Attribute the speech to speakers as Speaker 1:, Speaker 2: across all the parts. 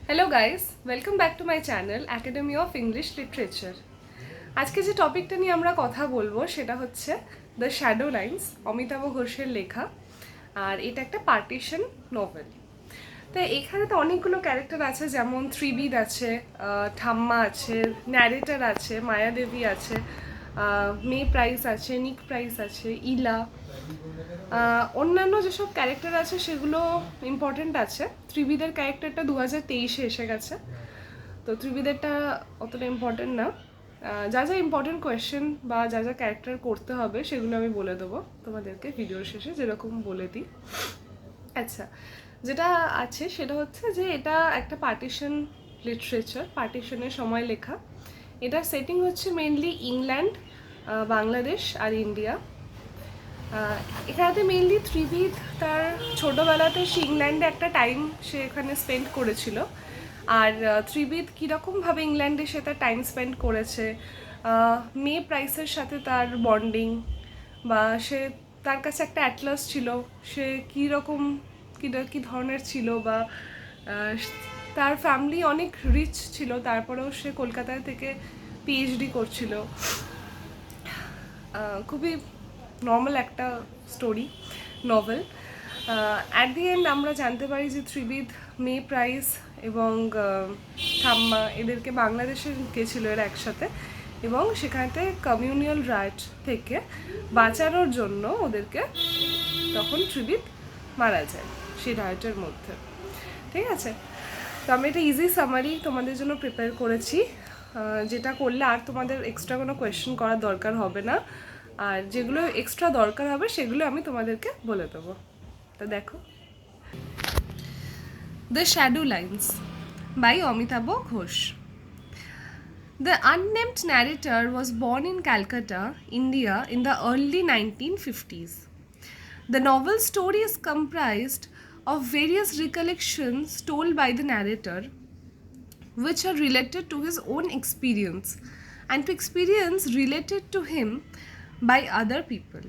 Speaker 1: Hello guys, welcome back to my channel academy of English literature. আজকে যে টপিকটা নিয়ে আমরা কথা বলবো সেটা হচ্ছে দ্য শ্যাডো লাইন্স, অমিতাভ ঘোষের লেখা। আর এটা একটা পার্টিশন নোভেল। তো এখানে তো অনেকগুলো ক্যারেক্টার আছে, যেমন ত্রিবিদ আছে, ঠাম্মা আছে, ন্যারেটার আছে, মায়াদেবী আছে, মে প্রাইস আছে, নিক প্রাইস আছে, ইলা। অন্যান্য যেসব ক্যারেক্টার আছে সেগুলো ইম্পর্টেন্ট আছে। ত্রিবিদের ক্যারেক্টারটা 2023-এ এসে গেছে, তো ত্রিবিদেরটা অতটা ইম্পর্টেন্ট না। যা যা ইম্পর্টেন্ট কোয়েশ্চেন বা যা যা ক্যারেক্টার করতে হবে সেগুলো আমি বলে দেবো তোমাদেরকে ভিডিওর শেষে, যেরকম বলে দিই। আচ্ছা, যেটা আছে সেটা হচ্ছে যে এটা একটা পার্টিশন লিটারেচার, পার্টিশনের সময় লেখা। এটার সেটিং হচ্ছে মেনলি ইংল্যান্ড, বাংলাদেশ আর ইন্ডিয়া। এখানে মেনলি ত্রিবিদ তার ছোটোবেলাতে সে ইংল্যান্ডে একটা টাইম সে এখানে স্পেন্ড করেছিল। আর ত্রিবিদ কীরকমভাবে ইংল্যান্ডে সে তার টাইম স্পেন্ড করেছে, মে প্রাইসের সাথে তার বন্ডিং, বা সে তার কাছে একটা অ্যাটলাস ছিল, সে কীরকম কী ধরনের ছিল, বা তার ফ্যামিলি অনেক রিচ ছিল, তারপরেও সে কলকাতা থেকে পিএইচডি করছিল। খুবই নর্মাল একটা story novel. At the end আমরা জানতে পারি যে ত্রিবিদ, মে প্রাইস এবং ঠাম্মা এদেরকে বাংলাদেশে গেছিলো এরা একসাথে, এবং সেখানেতে কমিউনিয়াল রাইট থেকে বাঁচানোর জন্য ওদেরকে তখন ত্রিবিদ মারা যায় সেই রাইটের মধ্যে। ঠিক আছে, তো আমি এটা ইজি সামারি তোমাদের জন্য প্রিপেয়ার করেছি, যেটা করলে আর তোমাদের এক্সট্রা কোনো কোয়েশ্চেন করার দরকার হবে না। আর যেগুলো এক্সট্রা দরকার হবে সেগুলো আমি তোমাদেরকে বলে দেবো। তো দেখো, the shadow lines by Amitav Ghosh. The unnamed narrator was born in Calcutta, India in the early 1950s. The novel's story is comprised of various recollections told by the narrator, which are related to his own experience and to experience related to him by other people.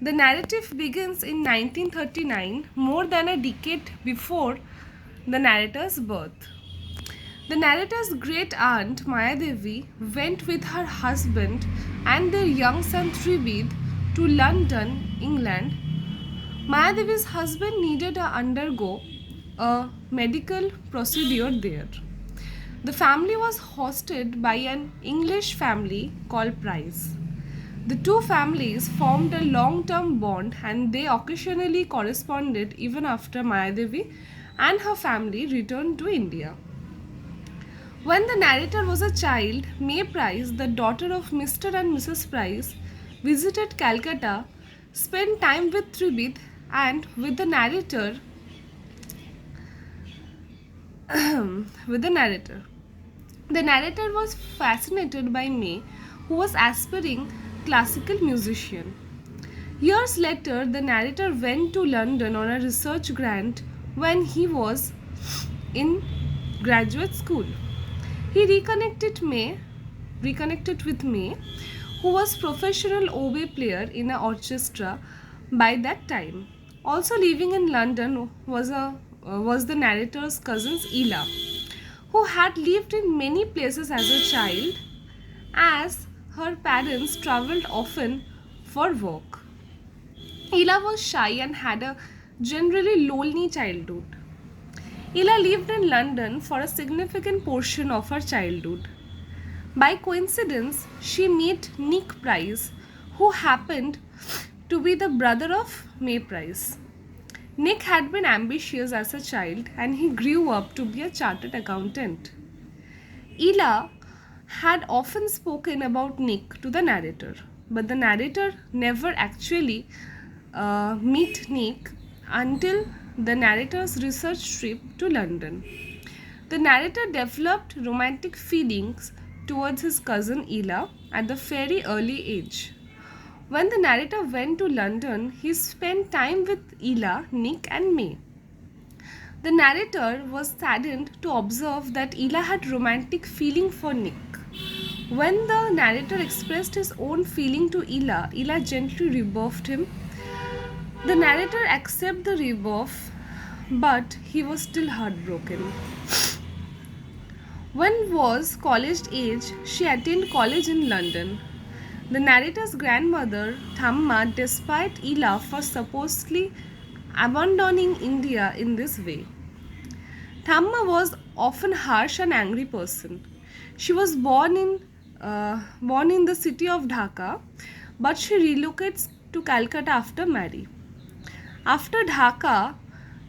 Speaker 1: The narrative begins in 1939, more than a decade before the narrator's birth. The narrator's great aunt Mayadevi went with her husband and their young son Tribid to London, England. Mayadevi's husband needed to undergo a medical procedure there. The family was hosted by an English family called Price. The two families formed a long-term bond and they occasionally corresponded even after Mayadevi and her family returned to India. When the narrator was a child, May Price, the daughter of Mr. and Mrs. Price, visited Calcutta, spent time with Tribid and with the narrator. The narrator was fascinated by May, who was aspiring classical musician. Years later, the narrator went to London on a research grant when he was in graduate school. He reconnected with May, who was professional oboe player in an orchestra by that time. Also living in London was the narrator's cousin Ila, who had lived in many places as a child, as her parents travelled often for work. Ila was shy and had a generally lonely childhood. Ila lived in London for a significant portion of her childhood. By coincidence, she met Nick Price, who happened to be the brother of May Price. Nick had been ambitious as a child and he grew up to be a chartered accountant. Ila had often spoken about Nick to the narrator, but the narrator never actually met Nick until the narrator's research trip to London. The narrator developed romantic feelings towards his cousin Ila at the very early age. When the narrator went to London, he spent time with Ila, Nick and May. The narrator was saddened to observe that Ila had romantic feeling for Nick. When the narrator expressed his own feeling to Ila, Ila gently rebuffed him. The narrator accepted the rebuff, but he was still heartbroken. When was college age, she attended college in London. The narrator's grandmother, Thamma, despite Ila for supposedly abandoning India in this way. Thamma was often harsh and angry person. She was born in the city of Dhaka, but she relocates to Calcutta after marriage. After Dhaka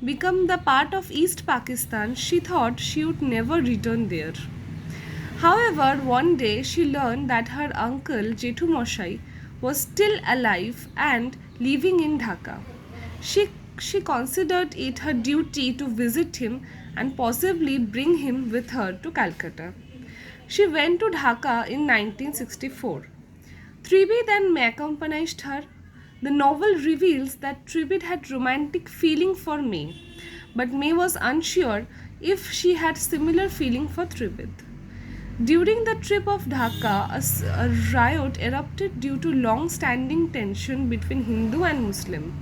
Speaker 1: became the part of East Pakistan, she thought she would never return there. However, one day she learned that her uncle Jethu Moshai was still alive and living in Dhaka. She, she considered it her duty to visit him and possibly bring him with her to Calcutta. She went to Dhaka in 1964. Tribid and May accompanied her. The novel reveals that Tribid had romantic feeling for May, but May was unsure if she had similar feeling for Tribid. During the trip of Dhaka, a riot erupted due to long-standing tension between Hindu and Muslim.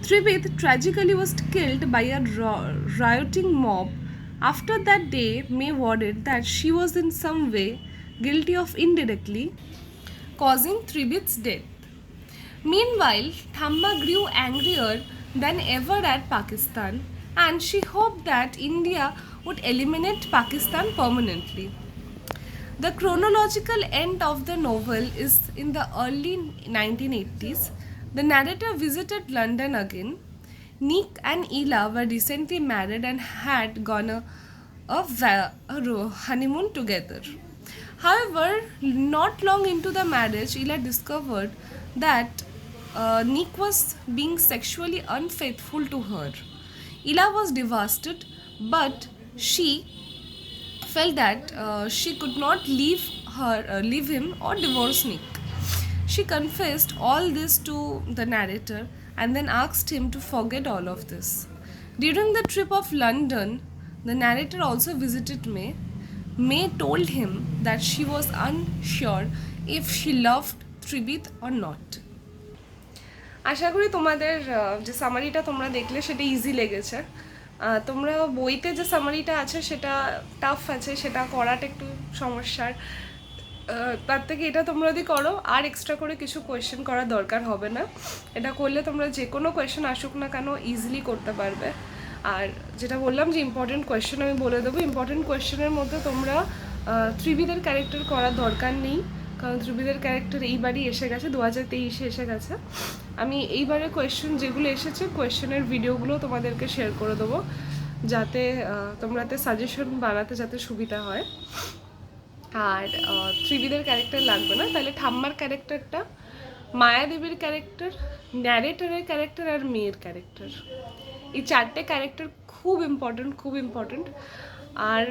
Speaker 1: Tribid tragically was killed by a rioting mob. After that day, May worried that she was in some way guilty of indirectly causing Tribid's death. Meanwhile, Thamma grew angrier than ever at Pakistan and she hoped that India would eliminate Pakistan permanently. The chronological end of the novel is in the early 1980s. The narrator visited London again. Nick and Ela were recently married and had gone a honeymoon together. However, not long into the marriage, Ela discovered that Nick was being sexually unfaithful to her. Ela was devastated, but she felt that she could not leave him or divorce Nick. She confessed all this to the narrator and then asked him to forget all of this. During the trip of London, the narrator also visited May. May told him that she was unsure if she loved Tribid or not. আশা করি তোমাদের যে সামারিটা তোমরা দেখলে সেটা easy লেগেছে। তোমরা বইতে যে সামারিটা আছে সেটা টাফ আছে, সেটা করাটা একটু সমস্যার। তার থেকে এটা তোমরা যদি করো আর এক্সট্রা করে কিছু কোয়েশ্চেন করার দরকার হবে না। এটা করলে তোমরা যে কোনো কোয়েশ্চেন আসুক না কেন ইজিলি করতে পারবে। আর যেটা বললাম যে ইম্পর্টেন্ট কোয়েশ্চেন আমি বলে দেবো। ইম্পর্টেন্ট কোয়েশ্চেনের মধ্যে তোমরা ত্রিবিদের ক্যারেক্টার করার দরকার নেই, কারণ ত্রিবিদের ক্যারেক্টার এইবারই এসে গেছে, 2023 এসে গেছে। আমি এইবারে কোয়েশ্চেন যেগুলো এসেছে কোয়েশ্চেনের ভিডিওগুলো তোমাদেরকে শেয়ার করে দেবো, যাতে তোমরাতে সাজেশন বানাতে যাতে সুবিধা হয়। আর ত্রিবিদের ক্যারেক্টার লাগবে না, তাহলে ঠাম্মার ক্যারেক্টারটা, মায়াদেবীর ক্যারেক্টার, ন্যারেটরের ক্যারেক্টার আর মেয়ের ক্যারেক্টার, এই চারটে ক্যারেক্টার খুব ইম্পর্টেন্ট। আর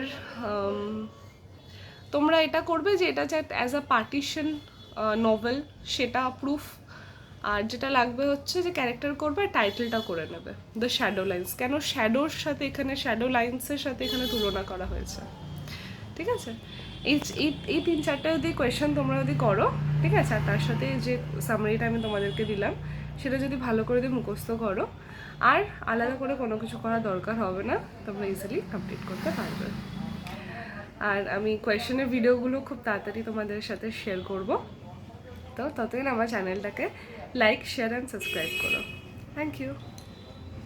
Speaker 1: তোমরা এটা করবে যে এটা অ্যাজ আ পার্টিশন নভেল সেটা প্রুফ। আর যেটা লাগবে হচ্ছে যে ক্যারেক্টার করবে, টাইটেলটা করে নেবে দ্য শ্যাডো লাইন্স। কেন শ্যাডোর সাথে এখানে, শ্যাডো লাইন্সের সাথে এখানে তুলনা করা হয়েছে, ঠিক আছে? এই 3-4টা যদি কোয়েশ্চেন তোমরা যদি করো, ঠিক আছে, আর তার সাথে যে সামারিটা আমি তোমাদেরকে দিলাম সেটা যদি ভালো করে দিয়ে মুখস্থ করো, আর আলাদা করে কোনো কিছু করার দরকার হবে না, তোমরা ইজিলি কমপ্লিট করতে পারবে। আর আমি কোয়েশ্চেনের ভিডিওগুলো খুব তাড়াতাড়ি তোমাদের সাথে শেয়ার করব। তো ততদিন আমার চ্যানেলটাকে লাইক, শেয়ার অ্যান্ড সাবস্ক্রাইব করো। Thank you.